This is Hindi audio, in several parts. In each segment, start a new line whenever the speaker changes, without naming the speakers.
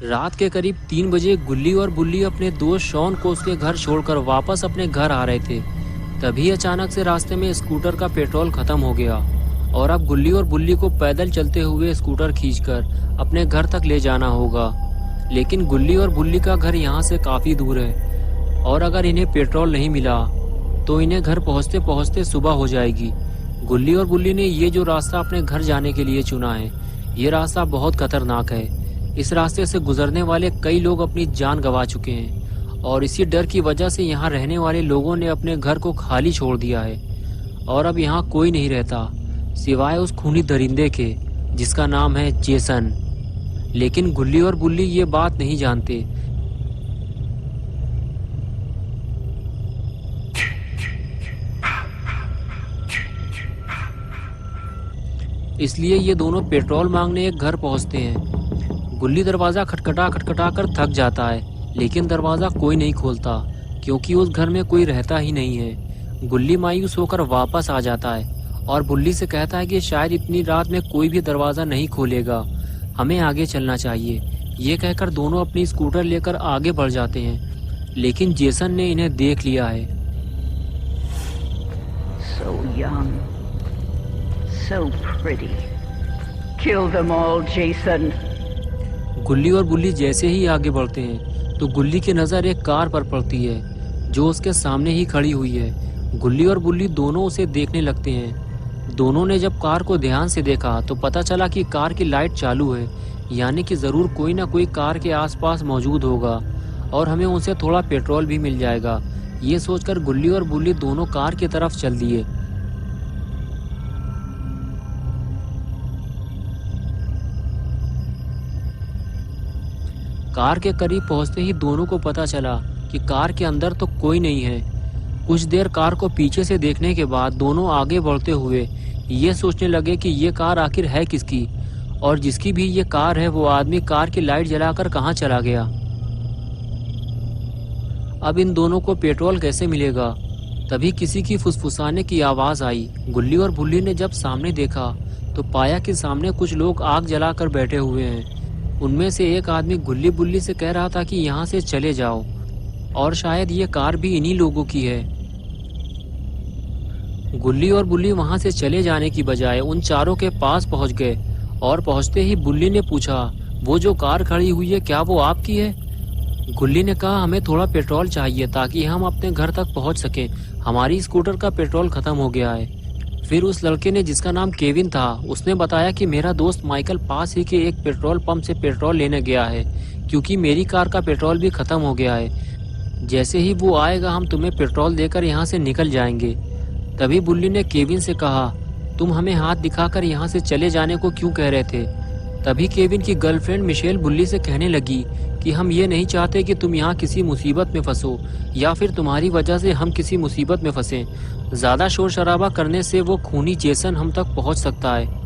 रात के करीब 3 बजे गुल्ली और बुल्ली अपने दोस्त शॉन को उसके घर छोड़कर वापस अपने घर आ रहे थे। तभी अचानक से रास्ते में स्कूटर का पेट्रोल खत्म हो गया और अब गुल्ली और बुल्ली को पैदल चलते हुए स्कूटर खींचकर अपने घर तक ले जाना होगा। लेकिन गुल्ली और बुल्ली का घर यहाँ से काफ़ी दूर है और अगर इन्हें पेट्रोल नहीं मिला तो इन्हें घर पहुँचते पहुँचते सुबह हो जाएगी। गुल्ली और बुल्ली ने ये जो रास्ता अपने घर जाने के लिए चुना है, ये रास्ता बहुत खतरनाक है। इस रास्ते से गुजरने वाले कई लोग अपनी जान गंवा चुके हैं और इसी डर की वजह से यहाँ रहने वाले लोगों ने अपने घर को खाली छोड़ दिया है और अब यहाँ कोई नहीं रहता सिवाय उस खूनी दरिंदे के जिसका नाम है जेसन। लेकिन गुल्ली और बुल्ली ये बात नहीं जानते। इसलिए ये दोनों पेट्रोल मांगने एक घर पहुंचते हैं। गुल्ली दरवाज़ा खटखटा खटखटा कर थक जाता है, लेकिन दरवाज़ा कोई नहीं खोलता क्योंकि उस घर में कोई रहता ही नहीं है। गुल्ली मायूस होकर वापस आ जाता है और बुल्ली से कहता है कि शायद इतनी रात में कोई भी दरवाज़ा नहीं खोलेगा, हमें आगे चलना चाहिए। ये कहकर दोनों अपनी स्कूटर लेकर आगे बढ़ जाते हैं, लेकिन जेसन ने इन्हें देख लिया है।
So young, so pretty. Kill them all, Jason.
गुल्ली और बुल्ली जैसे ही आगे बढ़ते हैं तो गुल्ली की नज़र एक कार पर पड़ती है जो उसके सामने ही खड़ी हुई है। गुल्ली और बुल्ली दोनों उसे देखने लगते हैं। दोनों ने जब कार को ध्यान से देखा तो पता चला कि कार की लाइट चालू है, यानी कि ज़रूर कोई ना कोई कार के आसपास मौजूद होगा और हमें उनसे थोड़ा पेट्रोल भी मिल जाएगा। ये सोचकर गुल्ली और बुल्ली दोनों कार की तरफ चल दिए। कार के करीब पहुंचते ही दोनों को पता चला कि कार के अंदर तो कोई नहीं है। कुछ देर कार को पीछे से देखने के बाद दोनों आगे बढ़ते हुए ये सोचने लगे कि ये कार आखिर है किसकी और जिसकी भी ये कार है वो आदमी कार की लाइट जलाकर कहाँ चला गया। अब इन दोनों को पेट्रोल कैसे मिलेगा। तभी किसी की फुसफुसाने की आवाज़ आई। गुल्ली और बुल्ली ने जब सामने देखा तो पाया कि सामने कुछ लोग आग जलाकर बैठे हुए हैं। उनमें से एक आदमी गुल्ली बुल्ली से कह रहा था कि यहाँ से चले जाओ और शायद ये कार भी इन्हीं लोगों की है। गुल्ली और बुल्ली वहाँ से चले जाने की बजाय उन चारों के पास पहुँच गए और पहुँचते ही बुल्ली ने पूछा, वो जो कार खड़ी हुई है क्या वो आपकी है? गुल्ली ने कहा, हमें थोड़ा पेट्रोल चाहिए ताकि हम अपने घर तक पहुँच सकें, हमारी स्कूटर का पेट्रोल खत्म हो गया है। फिर उस लड़के ने जिसका नाम केविन था उसने बताया कि मेरा दोस्त माइकल पास ही के एक पेट्रोल पंप से पेट्रोल लेने गया है क्योंकि मेरी कार का पेट्रोल भी खत्म हो गया है। जैसे ही वो आएगा हम तुम्हें पेट्रोल देकर यहाँ से निकल जाएंगे। तभी बुल्ली ने केविन से कहा, तुम हमें हाथ दिखाकर यहाँ से चले जाने को क्यों कह रहे थे? तभी केविन की गर्लफ्रेंड मिशेल बुल्ली से कहने लगी कि हम ये नहीं चाहते कि तुम यहाँ किसी मुसीबत में फंसो या फिर तुम्हारी वजह से हम किसी मुसीबत में फंसें। ज़्यादा शोर शराबा करने से वो खूनी जेसन हम तक पहुँच सकता है।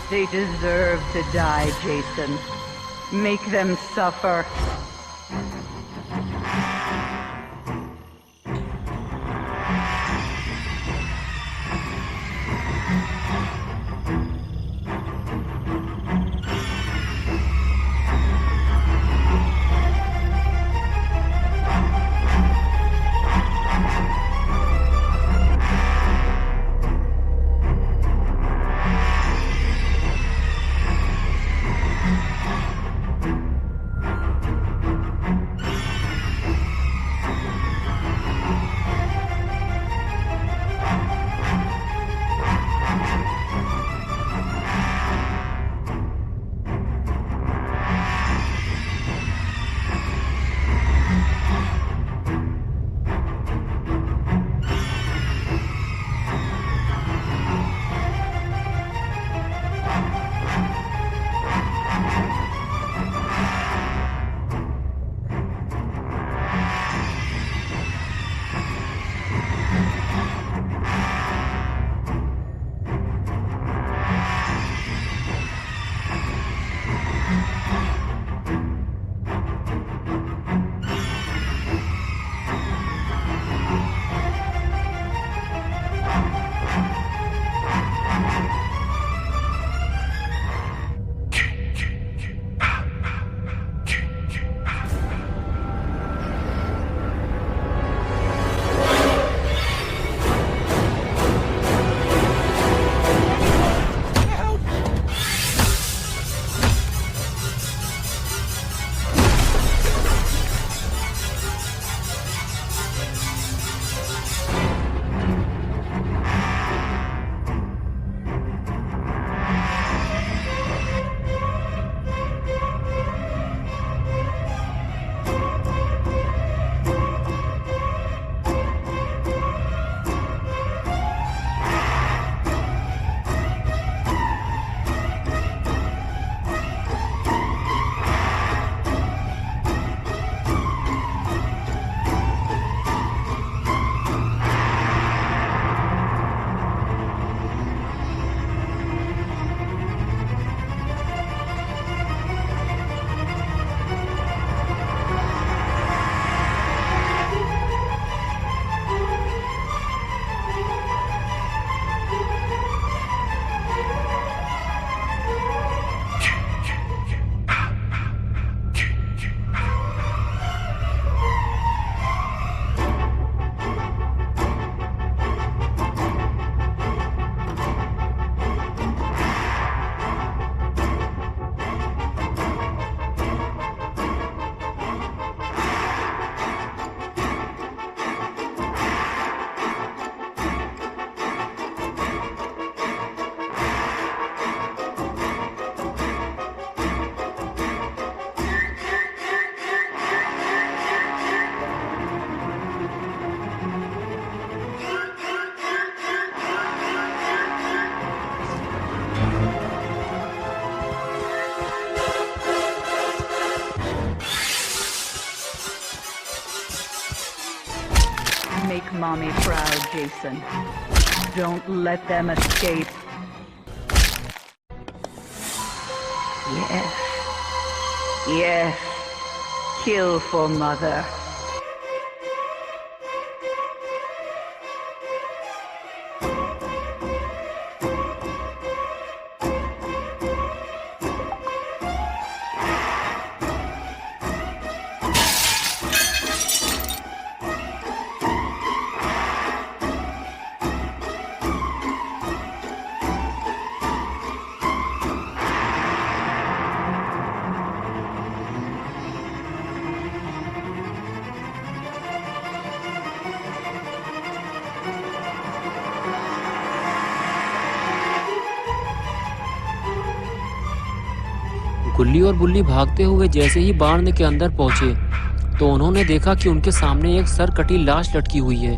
They deserve to die, Jason. Make them suffer. Jason. Don't let them escape. Yes. Yes. Kill for Mother.
गुल्ली और बुल्ली भागते हुए जैसे ही बार्ण के अंदर पहुंचे तो उन्होंने देखा कि उनके सामने एक सर कटी लाश लटकी हुई है।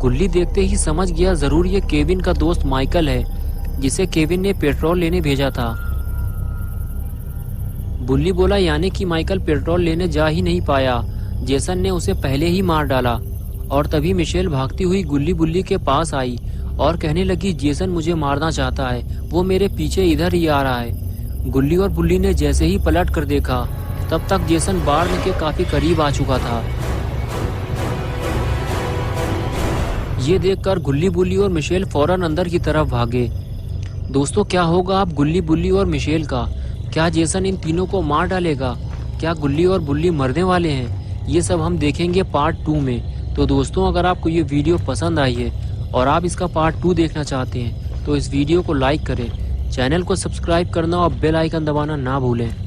गुल्ली देखते ही समझ गया जरूर ये केविन का दोस्त माइकल है जिसे केविन ने पेट्रोल लेने भेजा था। बुल्ली बोला यानी कि माइकल पेट्रोल लेने जा ही नहीं पाया, जेसन ने उसे पहले ही मार डाला। और तभी मिशेल भागती हुई गुल्ली बुल्ली के पास आई और कहने लगी जेसन मुझे मारना चाहता है, वो मेरे पीछे इधर ही आ रहा है। गुल्ली और बुल्ली ने जैसे ही पलट कर देखा तब तक जेसन बार्ण के काफी करीब आ चुका था। ये देखकर गुल्ली बुल्ली और मिशेल फौरन अंदर की तरफ भागे। दोस्तों क्या होगा अब गुल्ली बुल्ली और मिशेल का? क्या जेसन इन तीनों को मार डालेगा? क्या गुल्ली और बुल्ली मरने वाले हैं? ये सब हम देखेंगे पार्ट 2 में। तो दोस्तों अगर आपको ये वीडियो पसंद आई है और आप इसका पार्ट 2 देखना चाहते हैं तो इस वीडियो को लाइक करें, चैनल को सब्सक्राइब करना और बेल आइकन दबाना ना भूलें।